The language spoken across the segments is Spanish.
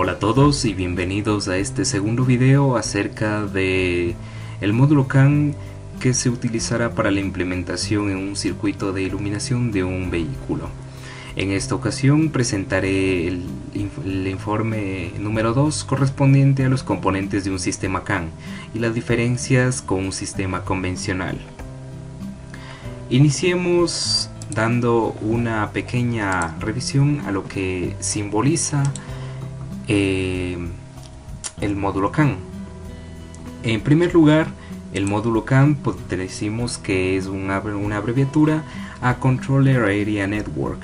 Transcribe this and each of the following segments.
Hola a todos y bienvenidos a este segundo video acerca de el módulo CAN que se utilizará para la implementación en un circuito de iluminación de un vehículo. En esta ocasión presentaré el informe número 2 correspondiente a los componentes de un sistema CAN y las diferencias con un sistema convencional. Iniciemos dando una pequeña revisión a lo que simboliza el módulo CAN. En primer lugar, el módulo CAN pues decimos que es una abreviatura a Controller Area Network,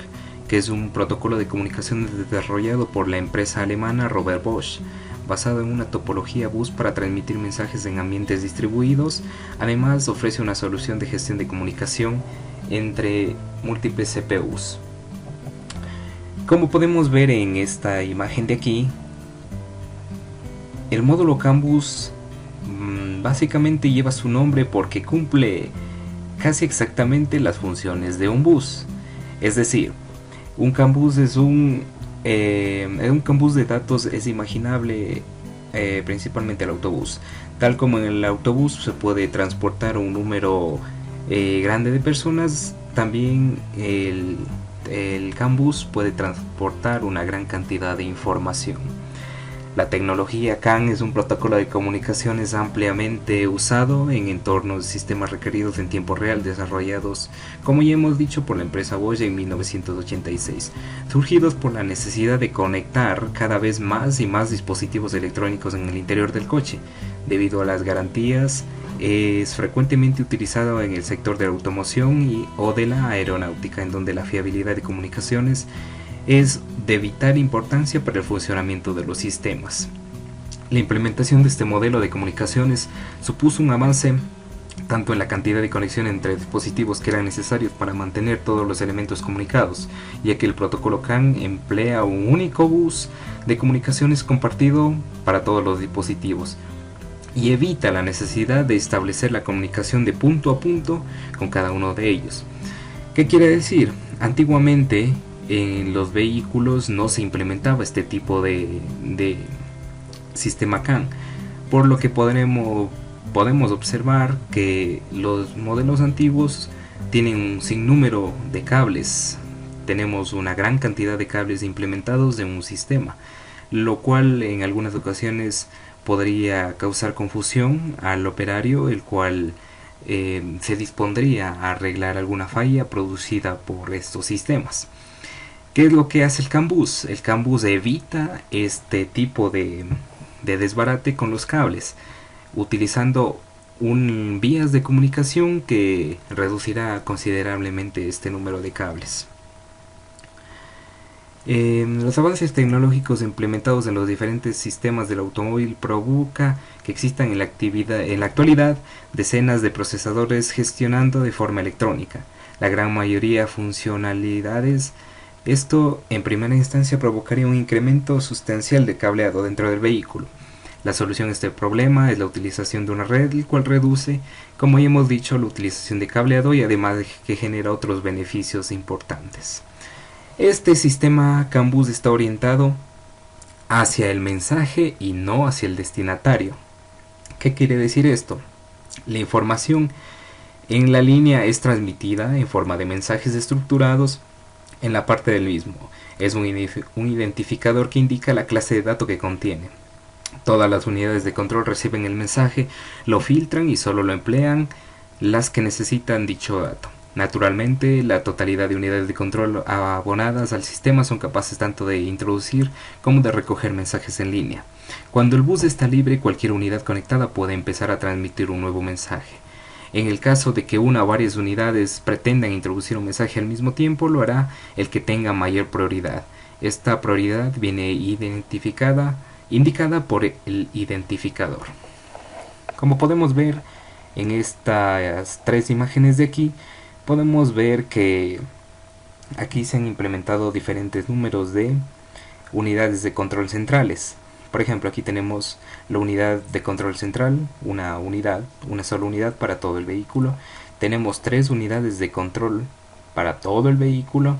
que es un protocolo de comunicación desarrollado por la empresa alemana Robert Bosch, basado en una topología bus para transmitir mensajes en ambientes distribuidos. Además, ofrece una solución de gestión de comunicación entre múltiples CPUs. Como podemos ver en esta imagen de aquí, el módulo CAN bus básicamente lleva su nombre porque cumple casi exactamente las funciones de un bus. Es decir, un CAN bus es un CAN bus de datos es imaginable principalmente el autobús. Tal como en el autobús se puede transportar un número grande de personas, también el CAN bus puede transportar una gran cantidad de información. La tecnología CAN es un protocolo de comunicaciones ampliamente usado en entornos de sistemas requeridos en tiempo real desarrollados, como ya hemos dicho, por la empresa Bosch en 1986, surgidos por la necesidad de conectar cada vez más y más dispositivos electrónicos en el interior del coche. Debido a las garantías, es frecuentemente utilizado en el sector de la automoción o de la aeronáutica, en donde la fiabilidad de comunicaciones es de vital importancia para el funcionamiento de los sistemas. La implementación de este modelo de comunicaciones supuso un avance tanto en la cantidad de conexión entre dispositivos que eran necesarios para mantener todos los elementos comunicados, ya que el protocolo CAN emplea un único bus de comunicaciones compartido para todos los dispositivos y evita la necesidad de establecer la comunicación de punto a punto con cada uno de ellos. ¿Qué quiere decir? Antiguamente en los vehículos no se implementaba este tipo de sistema CAN, por lo que podemos observar que los modelos antiguos tienen un sinnúmero de cables. Tenemos una gran cantidad de cables implementados en un sistema, lo cual en algunas ocasiones podría causar confusión al operario, el cual se dispondría a arreglar alguna falla producida por estos sistemas. ¿Qué es lo que hace el CAN bus? El CAN bus evita este tipo de desbarate con los cables, utilizando vías de comunicación que reducirá considerablemente este número de cables. Los avances tecnológicos implementados en los diferentes sistemas del automóvil provoca que existan en la actualidad decenas de procesadores gestionando de forma electrónica la gran mayoría funcionalidades. Esto en primera instancia provocaría un incremento sustancial de cableado dentro del vehículo. La solución a este problema es la utilización de una red, el cual reduce, como ya hemos dicho, la utilización de cableado y además que genera otros beneficios importantes. Este sistema CAN bus está orientado hacia el mensaje y no hacia el destinatario. ¿Qué quiere decir esto? La información en la línea es transmitida en forma de mensajes estructurados en la parte del mismo. Es un identificador que indica la clase de dato que contiene. Todas las unidades de control reciben el mensaje, lo filtran y solo lo emplean las que necesitan dicho dato. Naturalmente, la totalidad de unidades de control abonadas al sistema son capaces tanto de introducir como de recoger mensajes en línea. Cuando el bus está libre, cualquier unidad conectada puede empezar a transmitir un nuevo mensaje. En el caso de que una o varias unidades pretendan introducir un mensaje al mismo tiempo, lo hará el que tenga mayor prioridad. Esta prioridad viene indicada por el identificador. Como podemos ver en estas tres imágenes de aquí, podemos ver que aquí se han implementado diferentes números de unidades de control centrales. Por ejemplo, aquí tenemos la unidad de control central, una sola unidad para todo el vehículo. Tenemos 3 unidades de control para todo el vehículo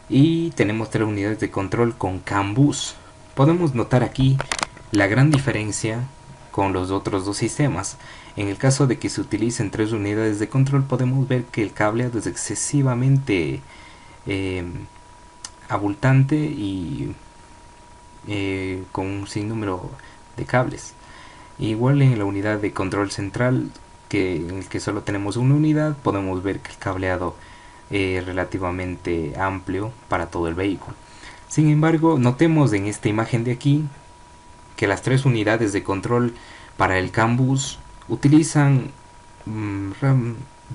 y tenemos 3 unidades de control con CAN bus. Podemos notar aquí la gran diferencia con los otros dos sistemas. En el caso de que se utilicen 3 unidades de control, podemos ver que el cableado es excesivamente abultante y con un sinnúmero de cables. Igual en la unidad de control central, en el que solo tenemos una unidad, podemos ver que el cableado es relativamente amplio para todo el vehículo. Sin embargo, notemos en esta imagen de aquí que las 3 unidades de control para el CAN bus utilizan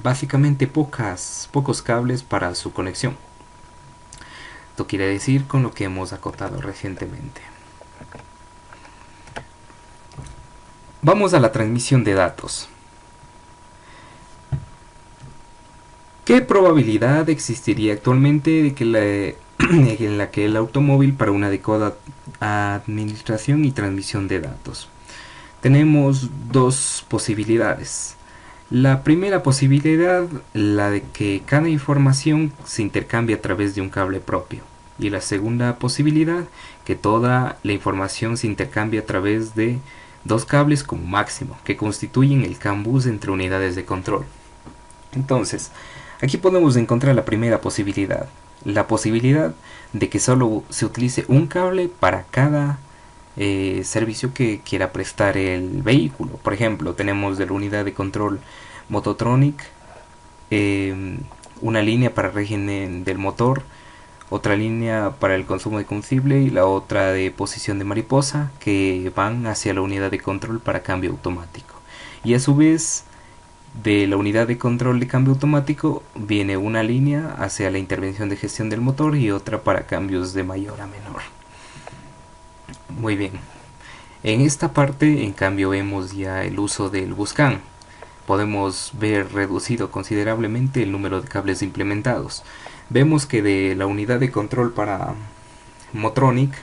básicamente pocos cables para su conexión. Esto quiere decir con lo que hemos acotado recientemente. Vamos a la transmisión de datos. ¿Qué probabilidad existiría actualmente de que en la que el automóvil para una adecuada administración y transmisión de datos? Tenemos dos posibilidades. La primera posibilidad, la de que cada información se intercambie a través de un cable propio. Y la segunda posibilidad, que toda la información se intercambie a través de 2 cables como máximo, que constituyen el CAN bus entre unidades de control. Entonces, aquí podemos encontrar la primera posibilidad, la posibilidad de que solo se utilice un cable para cada servicio que quiera prestar el vehículo. Por ejemplo, tenemos de la unidad de control Mototronic una línea para régimen del motor, otra línea para el consumo de combustible y la otra de posición de mariposa, que van hacia la unidad de control para cambio automático. Y a su vez, de la unidad de control de cambio automático viene una línea hacia la intervención de gestión del motor y otra para cambios de mayor a menor. Muy bien, en esta parte en cambio vemos ya el uso del Buscan. Podemos ver reducido considerablemente el número de cables implementados. Vemos que de la unidad de control para Motronic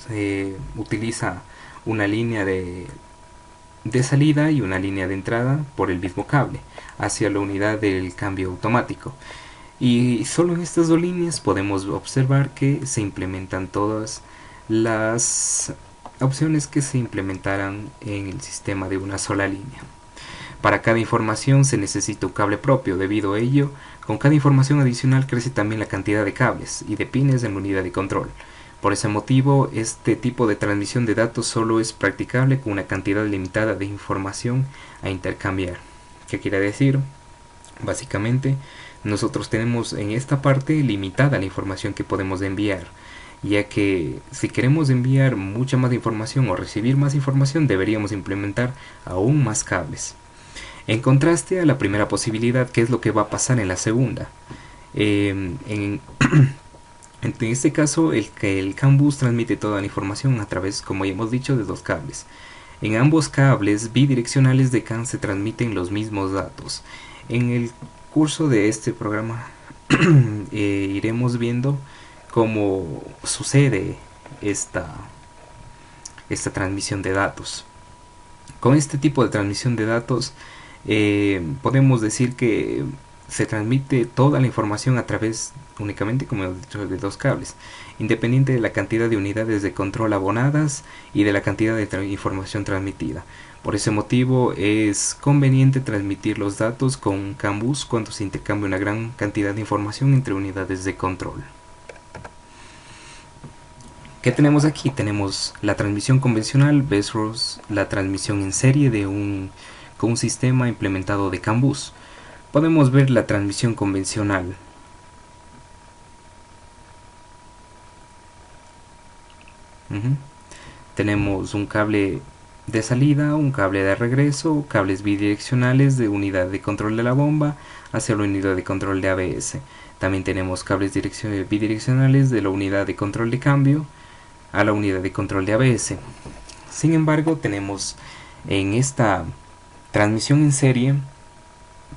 se utiliza una línea de salida y una línea de entrada por el mismo cable hacia la unidad del cambio automático, y solo en estas dos líneas podemos observar que se implementan todas las opciones que se implementarán en el sistema de una sola línea. Para cada información se necesita un cable propio. Debido a ello, con cada información adicional crece también la cantidad de cables y de pines en la unidad de control. Por ese motivo, este tipo de transmisión de datos solo es practicable con una cantidad limitada de información a intercambiar. ¿Qué quiere decir? Básicamente, nosotros tenemos en esta parte limitada la información que podemos enviar, ya que si queremos enviar mucha más información o recibir más información, deberíamos implementar aún más cables. En contraste a la primera posibilidad, ¿qué es lo que va a pasar en la segunda? En este caso, el CAN bus transmite toda la información a través, como ya hemos dicho, de 2 cables. En ambos cables bidireccionales de CAN se transmiten los mismos datos. En el curso de este programa iremos viendo cómo sucede esta transmisión de datos. Con este tipo de transmisión de datos podemos decir que se transmite toda la información a través únicamente, como he dicho, de 2 cables, independiente de la cantidad de unidades de control abonadas y de la cantidad de información transmitida. Por ese motivo es conveniente transmitir los datos con un CAN bus cuando se intercambia una gran cantidad de información entre unidades de control. ¿Qué tenemos aquí? Tenemos la transmisión convencional versus la transmisión en serie con un sistema implementado de CAN bus. Podemos ver la transmisión convencional. Tenemos un cable de salida, un cable de regreso, cables bidireccionales de unidad de control de la bomba hacia la unidad de control de ABS. También tenemos cables bidireccionales de la unidad de control de cambio a la unidad de control de ABS. Sin embargo, tenemos en esta transmisión en serie,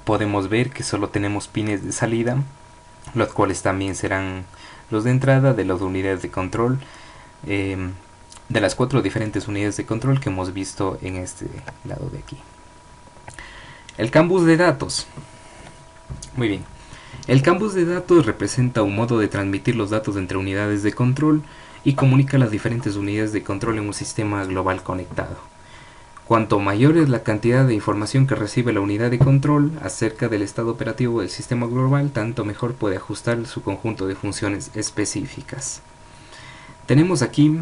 podemos ver que solo tenemos pines de salida, los cuales también serán los de entrada de las unidades de control, de las 4 diferentes unidades de control que hemos visto en este lado de aquí. El CAN bus de datos. Muy bien. El CAN bus de datos representa un modo de transmitir los datos entre unidades de control y comunica las diferentes unidades de control en un sistema global conectado. Cuanto mayor es la cantidad de información que recibe la unidad de control acerca del estado operativo del sistema global, tanto mejor puede ajustar su conjunto de funciones específicas. Tenemos aquí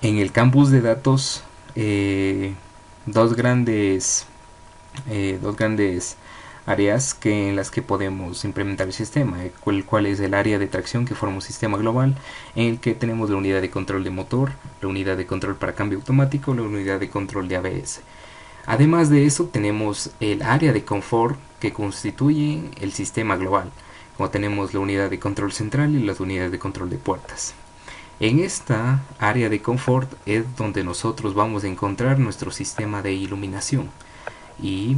en el campus de datos dos grandes áreas en las que podemos implementar el sistema, el cual es el área de tracción, que forma un sistema global en el que tenemos la unidad de control de motor, la unidad de control para cambio automático, la unidad de control de ABS. Además de eso tenemos el área de confort, que constituye el sistema global, como tenemos la unidad de control central y las unidades de control de puertas. En esta área de confort es donde nosotros vamos a encontrar nuestro sistema de iluminación, y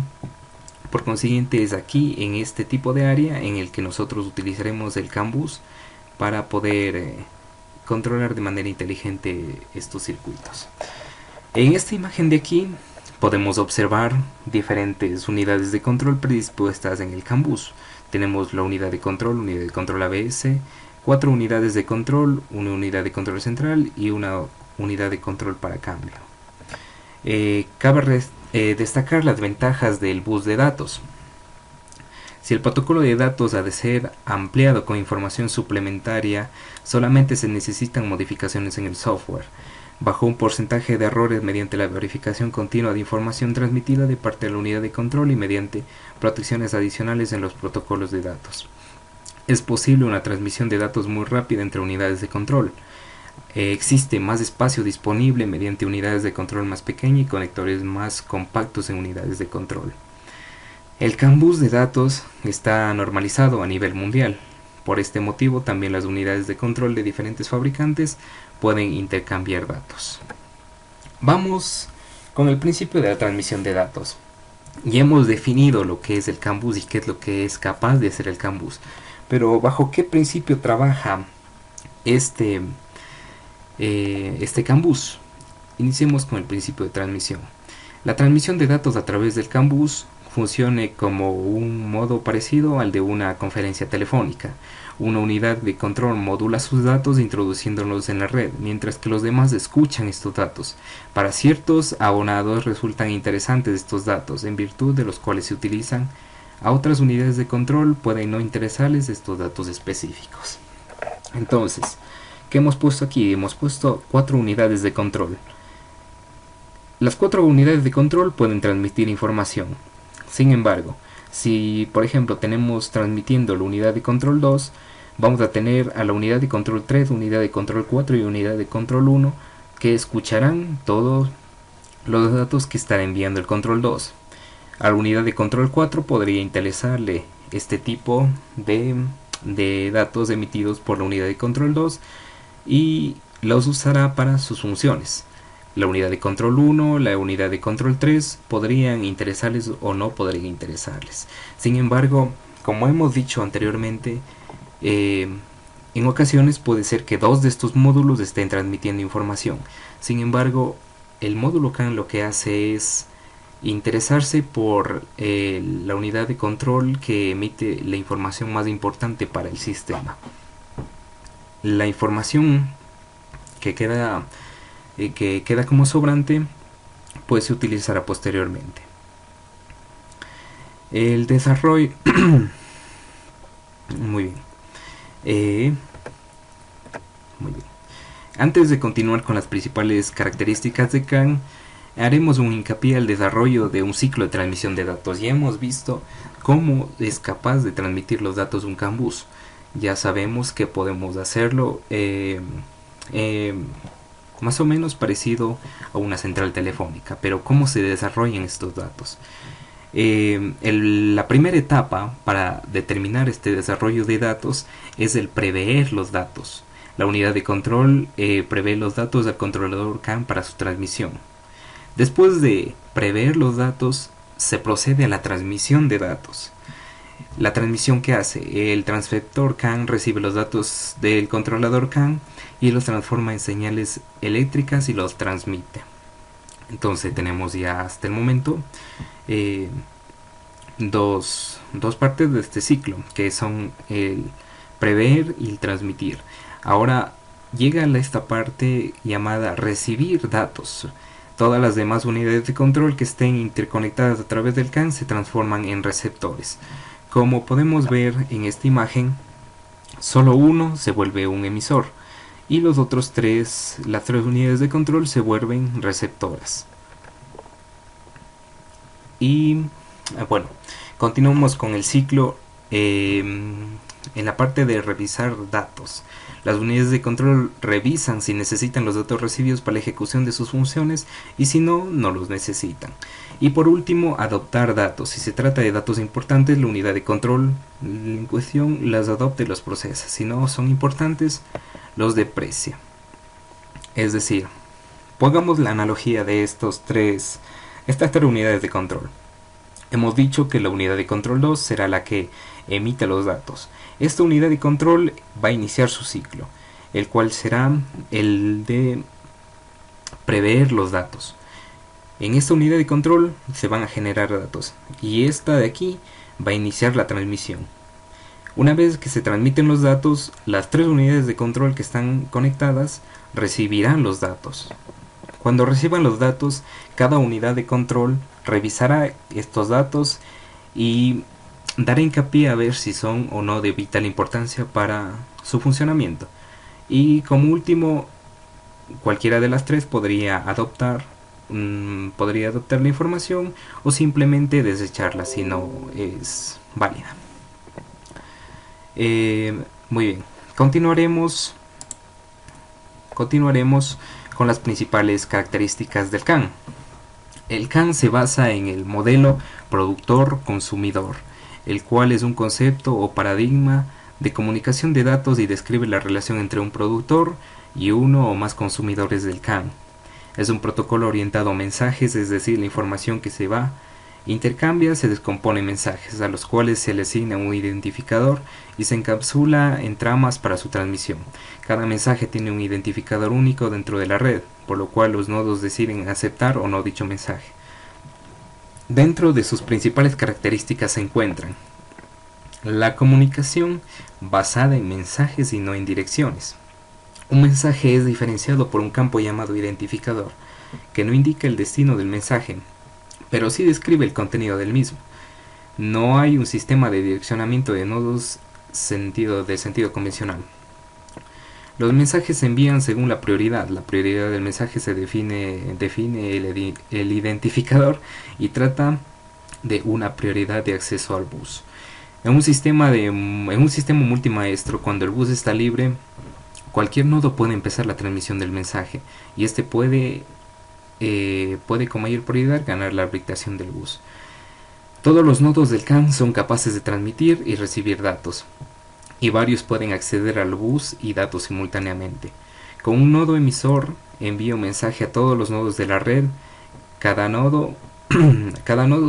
por consiguiente es aquí, en este tipo de área, en el que nosotros utilizaremos el CAN bus para poder controlar de manera inteligente estos circuitos. En esta imagen de aquí podemos observar diferentes unidades de control predispuestas en el CAN bus. Tenemos la unidad de control ABS, 4 unidades de control, una unidad de control central y una unidad de control para cambio. Cabe destacar las ventajas del bus de datos. Si el protocolo de datos ha de ser ampliado con información suplementaria, solamente se necesitan modificaciones en el software, bajo un porcentaje de errores mediante la verificación continua de información transmitida de parte de la unidad de control y mediante protecciones adicionales en los protocolos de datos. Es posible una transmisión de datos muy rápida entre unidades de control. Existe más espacio disponible mediante unidades de control más pequeñas y conectores más compactos en unidades de control. El CAN bus de datos está normalizado a nivel mundial. Por este motivo, también las unidades de control de diferentes fabricantes pueden intercambiar datos. Vamos con el principio de la transmisión de datos. Ya hemos definido lo que es el CAN bus y qué es lo que es capaz de hacer el CAN bus. Pero ¿bajo qué principio trabaja este CAN bus? Iniciemos con el principio de transmisión. La transmisión de datos a través del CAN bus funcione como un modo parecido al de una conferencia telefónica. Una unidad de control modula sus datos introduciéndolos en la red, mientras que los demás escuchan estos datos. Para ciertos abonados resultan interesantes estos datos, en virtud de los cuales se utilizan. A otras unidades de control pueden no interesarles estos datos específicos. Entonces, ¿qué hemos puesto aquí? Hemos puesto 4 unidades de control. Las 4 unidades de control pueden transmitir información. Sin embargo, si por ejemplo tenemos transmitiendo la unidad de control 2, vamos a tener a la unidad de control 3, unidad de control 4 y unidad de control 1 que escucharán todos los datos que estará enviando el control 2. A la unidad de control 4 podría interesarle este tipo de datos emitidos por la unidad de control 2 y los usará para sus funciones. La unidad de control 1, la unidad de control 3 podrían interesarles o no podrían interesarles. Sin embargo, como hemos dicho anteriormente, en ocasiones puede ser que 2 de estos módulos estén transmitiendo información. Sin embargo, el módulo CAN lo que hace es interesarse por la unidad de control que emite la información más importante para el sistema. La información que queda como sobrante pues se utilizará posteriormente. El desarrollo muy bien. Muy bien. Antes de continuar con las principales características de CAN, haremos un hincapié al desarrollo de un ciclo de transmisión de datos. Ya hemos visto cómo es capaz de transmitir los datos un CAN bus. Ya sabemos que podemos hacerlo más o menos parecido a una central telefónica, pero ¿cómo se desarrollan estos datos? La primera etapa para determinar este desarrollo de datos es el prever los datos. La unidad de control prevé los datos del controlador CAN para su transmisión. Después de prever los datos, se procede a la transmisión de datos. La transmisión que hace, el transceptor CAN recibe los datos del controlador CAN y los transforma en señales eléctricas y los transmite. Entonces tenemos ya hasta el momento dos partes de este ciclo, que son el prever y el transmitir. Ahora llega a esta parte llamada recibir datos. Todas las demás unidades de control que estén interconectadas a través del CAN se transforman en receptores. Como podemos ver en esta imagen, solo uno se vuelve un emisor y los otros las tres unidades de control se vuelven receptoras. Y bueno, continuamos con el ciclo en la parte de revisar datos. Las unidades de control revisan si necesitan los datos recibidos para la ejecución de sus funciones y si no, no los necesitan. Y por último, adoptar datos. Si se trata de datos importantes, la unidad de control en cuestión las adopta y los procesa. Si no son importantes, los deprecia. Es decir, pongamos la analogía de estas tres unidades de control. Hemos dicho que la unidad de control 2 será la que emite los datos. Esta unidad de control va a iniciar su ciclo, el cual será el de prever los datos. En esta unidad de control se van a generar datos y esta de aquí va a iniciar la transmisión. Una vez que se transmiten los datos, las tres unidades de control que están conectadas recibirán los datos. Cuando reciban los datos, cada unidad de control revisará estos datos y dará hincapié a ver si son o no de vital importancia para su funcionamiento. Y como último, cualquiera de las tres podría adoptar la información o simplemente desecharla si no es válida. Muy bien, continuaremos con las principales características del CAN. El CAN se basa en el modelo productor-consumidor, el cual es un concepto o paradigma de comunicación de datos y describe la relación entre un productor y uno o más consumidores del CAN. Es un protocolo orientado a mensajes, es decir, la información que se intercambia se descompone en mensajes, a los cuales se le asigna un identificador y se encapsula en tramas para su transmisión. Cada mensaje tiene un identificador único dentro de la red, por lo cual los nodos deciden aceptar o no dicho mensaje. Dentro de sus principales características se encuentran la comunicación basada en mensajes y no en direcciones. Un mensaje es diferenciado por un campo llamado identificador, que no indica el destino del mensaje, pero sí describe el contenido del mismo. No hay un sistema de direccionamiento de nodos de sentido convencional. Los mensajes se envían según la prioridad. La prioridad del mensaje se define el identificador y trata de una prioridad de acceso al bus. En un sistema multimaestro, cuando el bus está libre, cualquier nodo puede empezar la transmisión del mensaje y este puede con mayor prioridad ganar la habilitación del bus. Todos los nodos del CAN son capaces de transmitir y recibir datos, y varios pueden acceder al bus y datos simultáneamente. Con un nodo emisor envía un mensaje a todos los nodos de la red. Cada nodo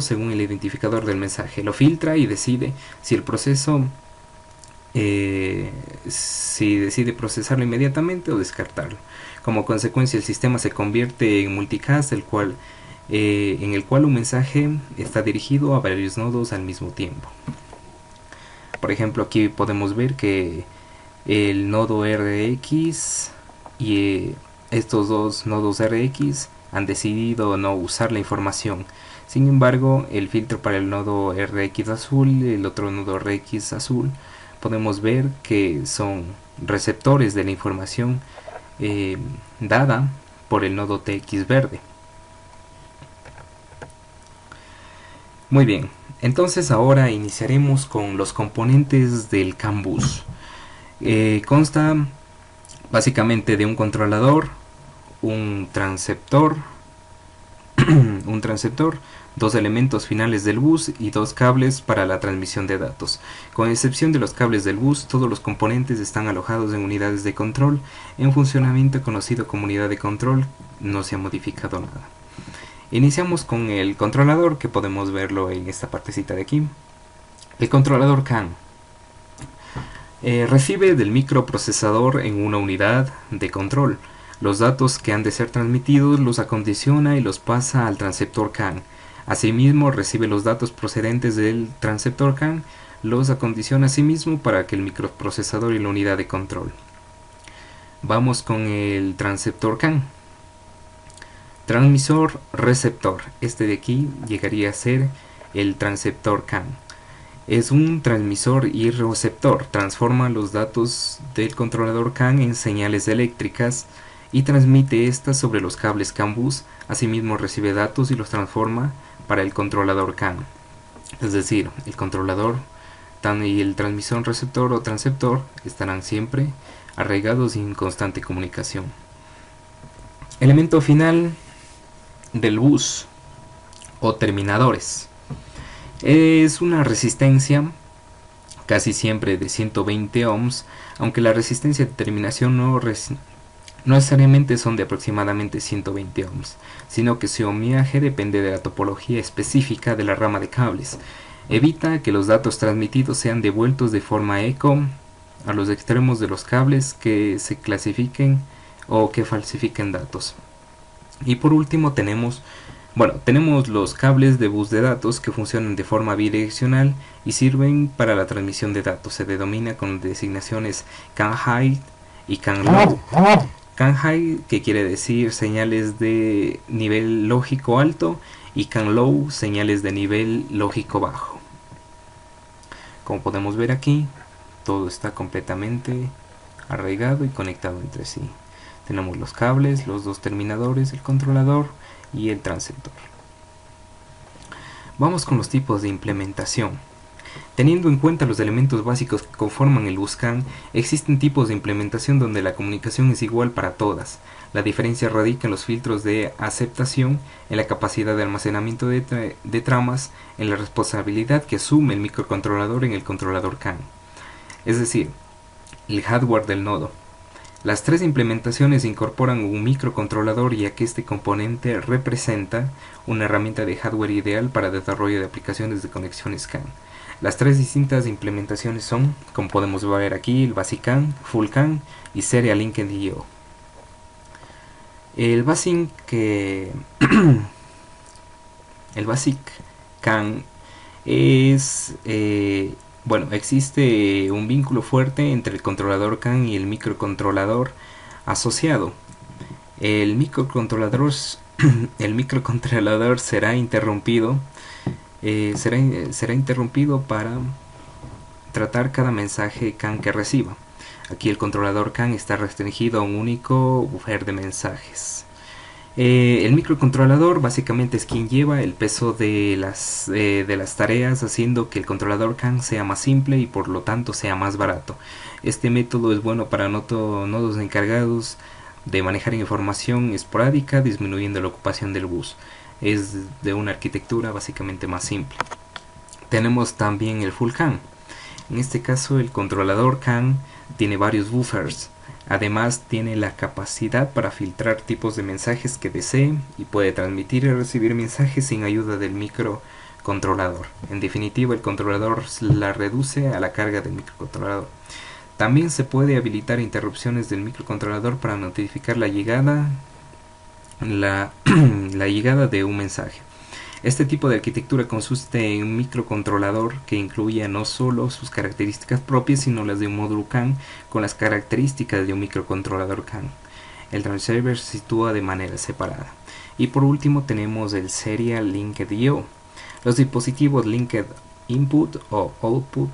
según el identificador del mensaje lo filtra y decide si el proceso si decide procesarlo inmediatamente o descartarlo. Como consecuencia, el sistema se convierte en multicast, en el cual un mensaje está dirigido a varios nodos al mismo tiempo. Por ejemplo, aquí podemos ver que el nodo RX y estos dos nodos RX han decidido no usar la información. Sin embargo, el filtro para el nodo RX azul y el otro nodo RX azul, podemos ver que son receptores de la información dada por el nodo TX verde. Muy bien, entonces ahora iniciaremos con los componentes del CAN bus. Consta básicamente de un controlador, un transceptor, dos elementos finales del bus y dos cables para la transmisión de datos. Con excepción de los cables del bus, todos los componentes están alojados en unidades de control en funcionamiento conocido como unidad de control. No se ha modificado nada. Iniciamos con el controlador, que podemos verlo en esta partecita de aquí. El controlador CAN recibe del microprocesador en una unidad de control. Los datos que han de ser transmitidos los acondiciona y los pasa al transceptor CAN. Asimismo, recibe los datos procedentes del transceptor CAN, los acondiciona a sí mismo para que el microprocesador y la unidad de control. Vamos con el transceptor CAN. Transmisor receptor. Este de aquí llegaría a ser el transceptor CAN. Es un transmisor y receptor. Transforma los datos del controlador CAN en señales eléctricas y transmite estas sobre los cables CAN bus. Asimismo recibe datos y los transforma para el controlador CAN. Es decir, el controlador y el transmisor receptor o transceptor estarán siempre arraigados y en constante comunicación. Elemento final del bus o terminadores. Es una resistencia casi siempre de 120 ohms, aunque la resistencia de terminación no necesariamente son de aproximadamente 120 ohms, sino que su ohmiaje depende de la topología específica de la rama de cables. Evita que los datos transmitidos sean devueltos de forma eco a los extremos de los cables que se clasifiquen o que falsifiquen datos. Y por último tenemos los cables de bus de datos que funcionan de forma bidireccional y sirven para la transmisión de datos. Se denomina con designaciones CAN high y CAN low. CAN high, que quiere decir señales de nivel lógico alto, y CAN low, señales de nivel lógico bajo. Como podemos ver aquí, todo está completamente arraigado y conectado entre sí. Tenemos los cables, los dos terminadores, el controlador y el transceptor. Vamos con los tipos de implementación. Teniendo en cuenta los elementos básicos que conforman el bus CAN, existen tipos de implementación donde la comunicación es igual para todas. La diferencia radica en los filtros de aceptación, en la capacidad de almacenamiento de tramas, en la responsabilidad que asume el microcontrolador en el controlador CAN, es decir, el hardware del nodo. Las tres implementaciones incorporan un microcontrolador, ya que este componente representa una herramienta de hardware ideal para el desarrollo de aplicaciones de conexiones CAN. Las tres distintas implementaciones son, como podemos ver aquí, el Basic CAN, Full CAN y Serial Linked I/O. El Basic CAN es existe un vínculo fuerte entre el controlador CAN y el microcontrolador asociado. El microcontrolador será interrumpido para tratar cada mensaje CAN que reciba. Aquí el controlador CAN está restringido a un único buffer de mensajes. El microcontrolador básicamente es quien lleva el peso de las tareas, haciendo que el controlador CAN sea más simple y por lo tanto sea más barato. Este método es bueno para nodos encargados de manejar información esporádica, disminuyendo la ocupación del bus. Es de una arquitectura básicamente más simple. Tenemos también el Full CAN. En este caso el controlador CAN tiene varios buffers. Además tiene la capacidad para filtrar tipos de mensajes que desee y puede transmitir y recibir mensajes sin ayuda del microcontrolador. En definitiva, el controlador la reduce a la carga del microcontrolador. También se puede habilitar interrupciones del microcontrolador para notificar la llegada de un mensaje. Este tipo de arquitectura consiste en un microcontrolador que incluye no solo sus características propias, sino las de un módulo CAN con las características de un microcontrolador CAN. El transceiver se sitúa de manera separada. Y por último tenemos el Serial Linked I/O. Los dispositivos Linked Input o Output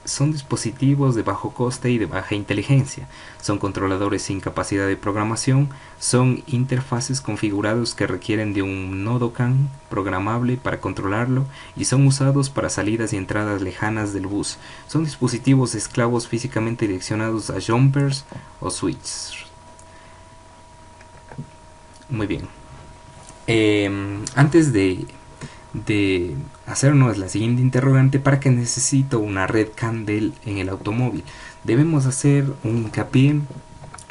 son dispositivos de bajo coste y de baja inteligencia. Son controladores sin capacidad de programación, son interfaces configurados que requieren de un nodo CAN programable para controlarlo y son usados para salidas y entradas lejanas del bus. Son dispositivos esclavos físicamente direccionados a jumpers o switches. Muy bien. Antes de hacernos la siguiente interrogante: ¿para qué necesito una red CAN en el automóvil? Debemos hacer un hincapié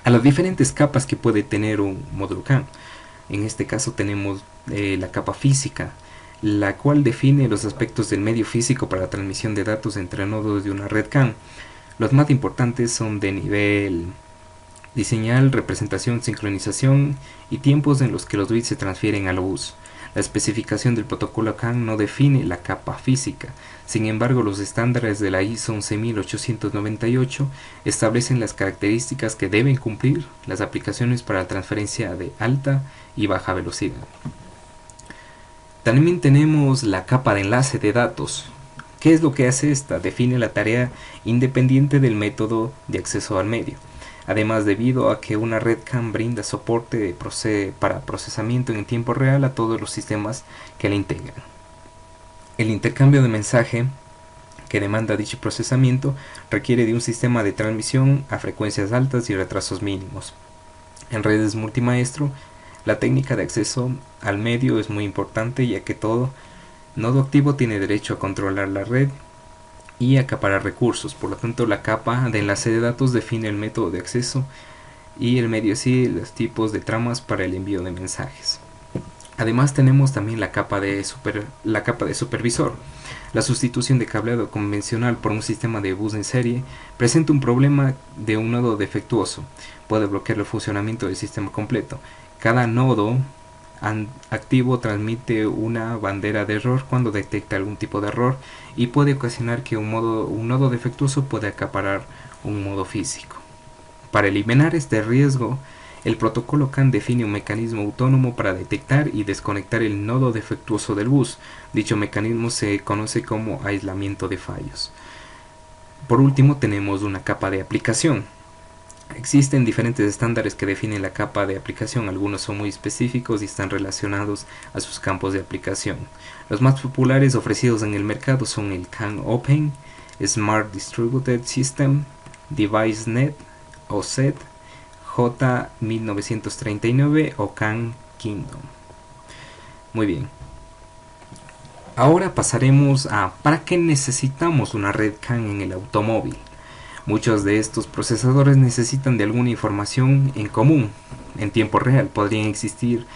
a las diferentes capas que puede tener un módulo CAN. En este caso tenemos la capa física, la cual define los aspectos del medio físico para la transmisión de datos entre nodos de una red CAN. Los más importantes son de nivel diseñal, representación, sincronización y tiempos en los que los bits se transfieren al bus. La especificación del protocolo CAN no define la capa física. Sin embargo, los estándares de la ISO 11898 establecen las características que deben cumplir las aplicaciones para la transferencia de alta y baja velocidad. También tenemos la capa de enlace de datos. ¿Qué es lo que hace esta? Define la tarea independiente del método de acceso al medio. Además, debido a que una red CAN brinda soporte para procesamiento en tiempo real a todos los sistemas que la integran. El intercambio de mensaje que demanda dicho procesamiento requiere de un sistema de transmisión a frecuencias altas y retrasos mínimos. En redes multimaestro, la técnica de acceso al medio es muy importante, ya que todo nodo activo tiene derecho a controlar la red y acaparar recursos. Por lo tanto, la capa de enlace de datos define el método de acceso y el medio así los tipos de tramas para el envío de mensajes. Además, tenemos también la capa de supervisor. La sustitución de cableado convencional por un sistema de bus en serie presenta un problema de un nodo defectuoso. Puede bloquear el funcionamiento del sistema completo. Cada nodo activo transmite una bandera de error cuando detecta algún tipo de error y puede ocasionar que un nodo defectuoso pueda acaparar un nodo físico. Para eliminar este riesgo, el protocolo CAN define un mecanismo autónomo para detectar y desconectar el nodo defectuoso del bus. Dicho mecanismo se conoce como aislamiento de fallos. Por último, tenemos una capa de aplicación. Existen diferentes estándares que definen la capa de aplicación. Algunos son muy específicos y están relacionados a sus campos de aplicación. Los más populares ofrecidos en el mercado son el CAN Open, Smart Distributed System, DeviceNet o SET, J1939 o CAN Kingdom. Muy bien. Ahora pasaremos a ¿para qué necesitamos una red CAN en el automóvil? Muchos de estos procesadores necesitan de alguna información en común, en tiempo real. Podrían existir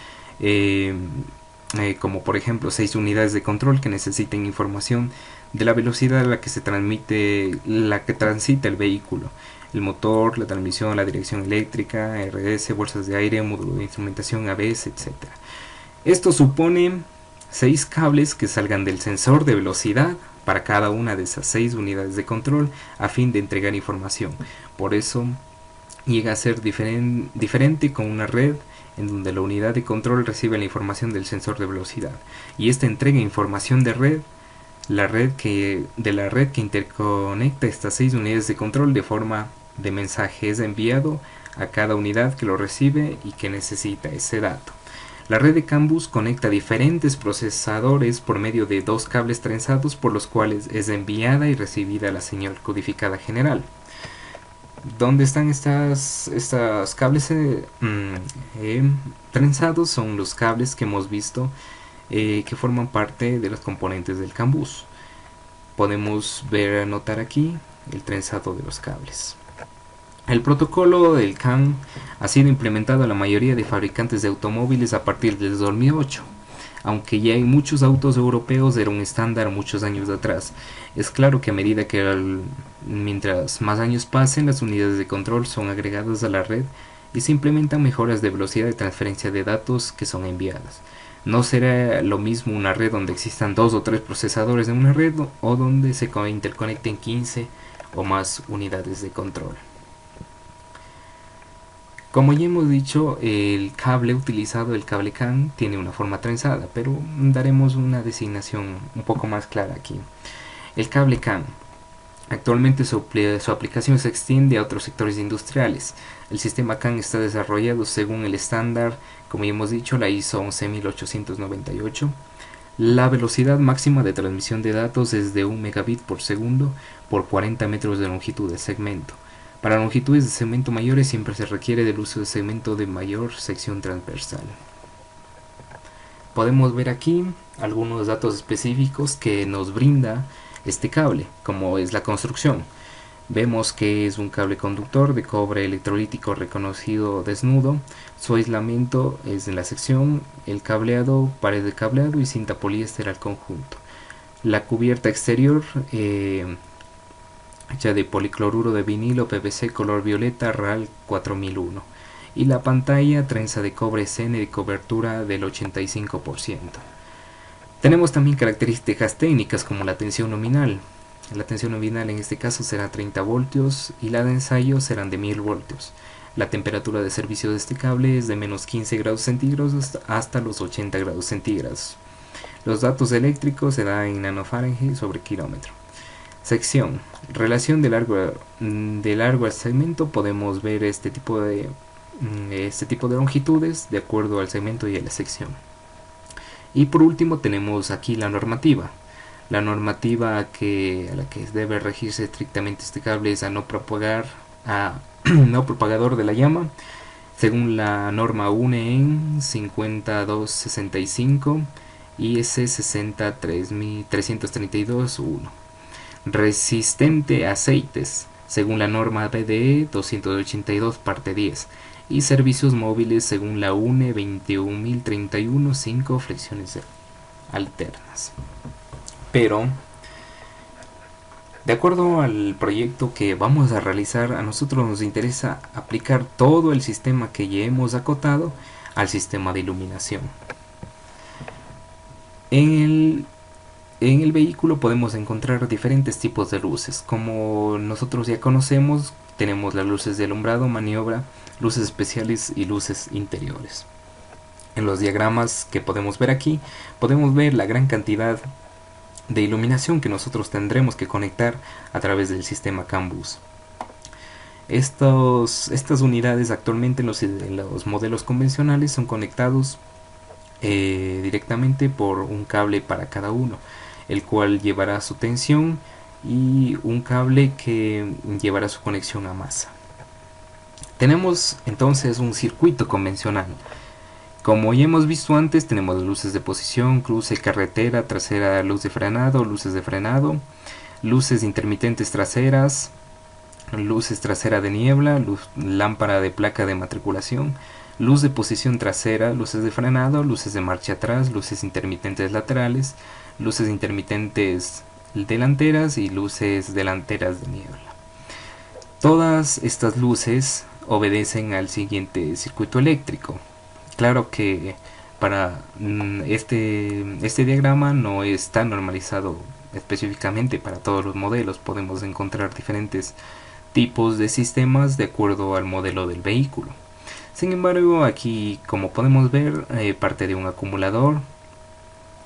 como por ejemplo 6 unidades de control que necesiten información de la velocidad a la que transita el vehículo, el motor, la transmisión, la dirección eléctrica, RS, bolsas de aire, módulo de instrumentación, ABS, etc. Esto supone 6 cables que salgan del sensor de velocidad para cada una de esas 6 unidades de control a fin de entregar información. Por eso llega a ser diferente con una red en donde la unidad de control recibe la información del sensor de velocidad y esta entrega información de la red que interconecta estas 6 unidades de control de forma de mensaje es enviado a cada unidad que lo recibe y que necesita ese dato. La red de CAN bus conecta diferentes procesadores por medio de 2 cables trenzados por los cuales es enviada y recibida la señal codificada general. ¿Dónde están estos cables trenzados? Son los cables que hemos visto que forman parte de los componentes del CAN bus. Podemos notar aquí el trenzado de los cables. El protocolo del CAN ha sido implementado en la mayoría de fabricantes de automóviles a partir del 2008, aunque ya en muchos autos europeos era un estándar muchos años atrás. Es claro que a medida que mientras más años pasen, las unidades de control son agregadas a la red y se implementan mejoras de velocidad de transferencia de datos que son enviadas. No será lo mismo una red donde existan 2 o 3 procesadores en una red o donde se interconecten 15 o más unidades de control. Como ya hemos dicho, el cable utilizado, el cable CAN, tiene una forma trenzada, pero daremos una designación un poco más clara aquí. El cable CAN. Actualmente su aplicación se extiende a otros sectores industriales. El sistema CAN está desarrollado según el estándar, como ya hemos dicho, la ISO 11898. La velocidad máxima de transmisión de datos es de 1 megabit por segundo por 40 metros de longitud de segmento. Para longitudes de segmento mayores siempre se requiere del uso de segmento de mayor sección transversal. Podemos ver aquí algunos datos específicos que nos brinda este cable, como es la construcción. Vemos que es un cable conductor de cobre electrolítico reconocido desnudo. Su aislamiento es en la sección, el cableado, pared de cableado y cinta poliéster al conjunto. La cubierta exterior hecha de policloruro de vinilo PVC color violeta RAL 4001 y la pantalla trenza de cobre CN de cobertura del 85%. Tenemos también características técnicas como la tensión nominal. La tensión nominal en este caso será 30 voltios y la de ensayo serán de 1000 voltios. La temperatura de servicio de este cable es de menos 15 grados centígrados hasta los 80 grados centígrados. Los datos eléctricos se dan en nanofarads sobre kilómetro. Sección. Relación de largo al segmento. Podemos ver este tipo de longitudes de acuerdo al segmento y a la sección. Y por último tenemos aquí la normativa. La normativa a la que debe regirse estrictamente este cable es a no propagador de la llama, según la norma UNE 5265 IS 60332-1. Resistente a aceites, según la norma BDE 282 parte 10. Y servicios móviles según la UNE 21031 5 flexiones alternas. Pero, de acuerdo al proyecto que vamos a realizar, a nosotros nos interesa aplicar todo el sistema que ya hemos acotado al sistema de iluminación. En el vehículo podemos encontrar diferentes tipos de luces. Como nosotros ya conocemos, tenemos las luces de alumbrado, maniobra, luces especiales y luces interiores. En los diagramas que podemos ver aquí, podemos ver la gran cantidad de iluminación que nosotros tendremos que conectar a través del sistema CAN bus. Estas unidades actualmente en los modelos convencionales son conectados directamente por un cable para cada uno, el cual llevará su tensión y un cable que llevará su conexión a masa. Tenemos entonces un circuito convencional. Como ya hemos visto antes, tenemos luces de posición, luz de carretera, trasera, luz de frenado, luces de frenado, luces intermitentes traseras, luces trasera de niebla, lámpara de placa de matriculación, luz de posición trasera, luces de frenado, luces de marcha atrás, luces intermitentes laterales, luces intermitentes delanteras y luces delanteras de niebla. Todas estas luces obedecen al siguiente circuito eléctrico. Claro que para este diagrama no está normalizado específicamente para todos los modelos. Podemos encontrar diferentes tipos de sistemas de acuerdo al modelo del vehículo. Sin embargo, aquí, como podemos ver, parte de un acumulador,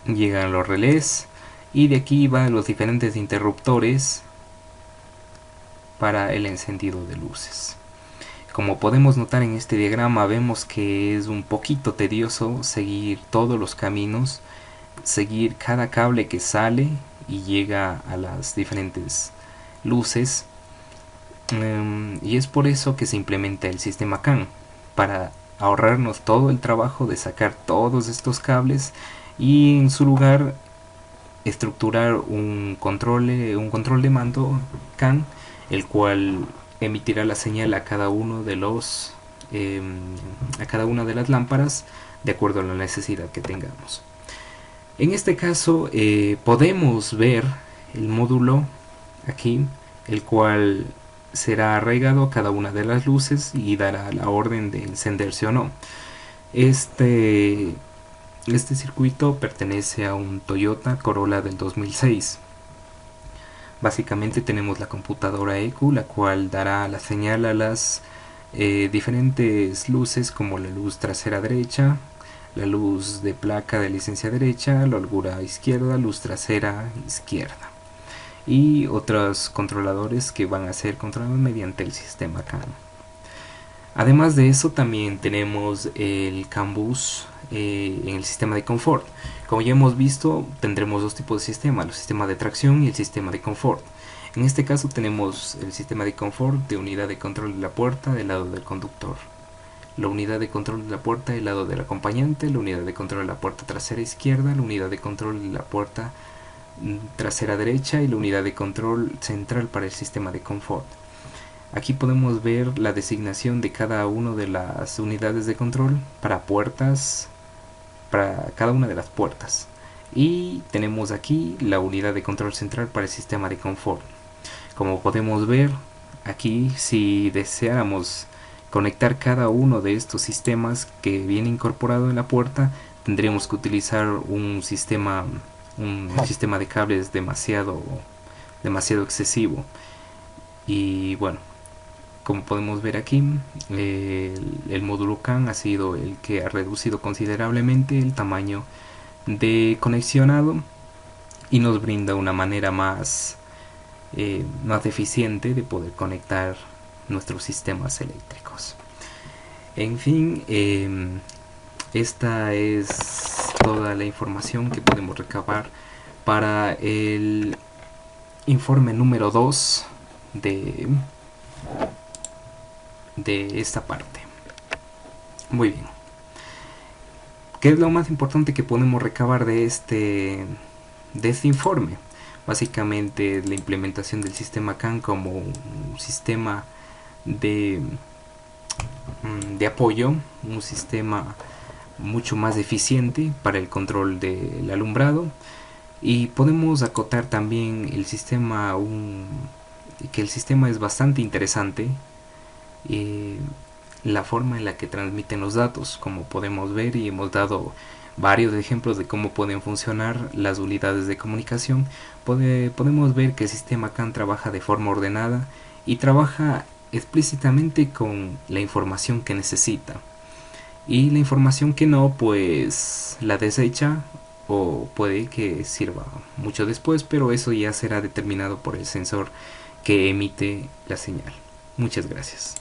llegan los relés y de aquí van los diferentes interruptores para el encendido de luces. Como podemos notar en este diagrama, vemos que es un poquito tedioso seguir todos los caminos, seguir cada cable que sale y llega a las diferentes luces, y es por eso que se implementa el sistema CAN, para ahorrarnos todo el trabajo de sacar todos estos cables y en su lugar estructurar un control de mando CAN, el cual emitirá la señal a cada uno de a cada una de las lámparas de acuerdo a la necesidad que tengamos. En este caso podemos ver el módulo aquí, el cual será arraigado a cada una de las luces y dará la orden de encenderse o no. Este circuito pertenece a un Toyota Corolla del 2006. Básicamente tenemos la computadora ECU, la cual dará la señal a las diferentes luces, como la luz trasera derecha, la luz de placa de licencia derecha, la holgura izquierda, luz trasera izquierda, y otros controladores que van a ser controlados mediante el sistema CAN. Además de eso, también tenemos el CAN bus en el sistema de confort. Como ya hemos visto, tendremos dos tipos de sistemas: el sistema de tracción y el sistema de confort. En este caso tenemos el sistema de confort de unidad de control de la puerta del lado del conductor, la unidad de control de la puerta del lado del acompañante, la unidad de control de la puerta trasera izquierda, la unidad de control de la puerta trasera derecha y la unidad de control central para el sistema de confort. Aquí podemos ver la designación de cada una de las unidades de control para puertas, para cada una de las puertas, y tenemos aquí la unidad de control central para el sistema de confort. Como podemos ver aquí, si deseáramos conectar cada uno de estos sistemas que viene incorporado en la puerta, tendríamos que utilizar un sistema de cables demasiado excesivo. Y bueno, como podemos ver aquí, el módulo CAN ha sido el que ha reducido considerablemente el tamaño de conexionado y nos brinda una manera más eficiente de poder conectar nuestros sistemas eléctricos. En fin, esta es toda la información que podemos recabar para el informe número 2 de esta parte. Muy bien. ¿Qué es lo más importante que podemos recabar de este informe? Básicamente la implementación del sistema CAN como un sistema de apoyo, un sistema mucho más eficiente para el control del alumbrado, y podemos acotar también el sistema, que el sistema es bastante interesante, la forma en la que transmiten los datos, como podemos ver, y hemos dado varios ejemplos de cómo pueden funcionar las unidades de comunicación. Podemos ver que el sistema CAN trabaja de forma ordenada y trabaja explícitamente con la información que necesita, y la información que no, pues la desecha, o puede que sirva mucho después, pero eso ya será determinado por el sensor que emite la señal. Muchas gracias.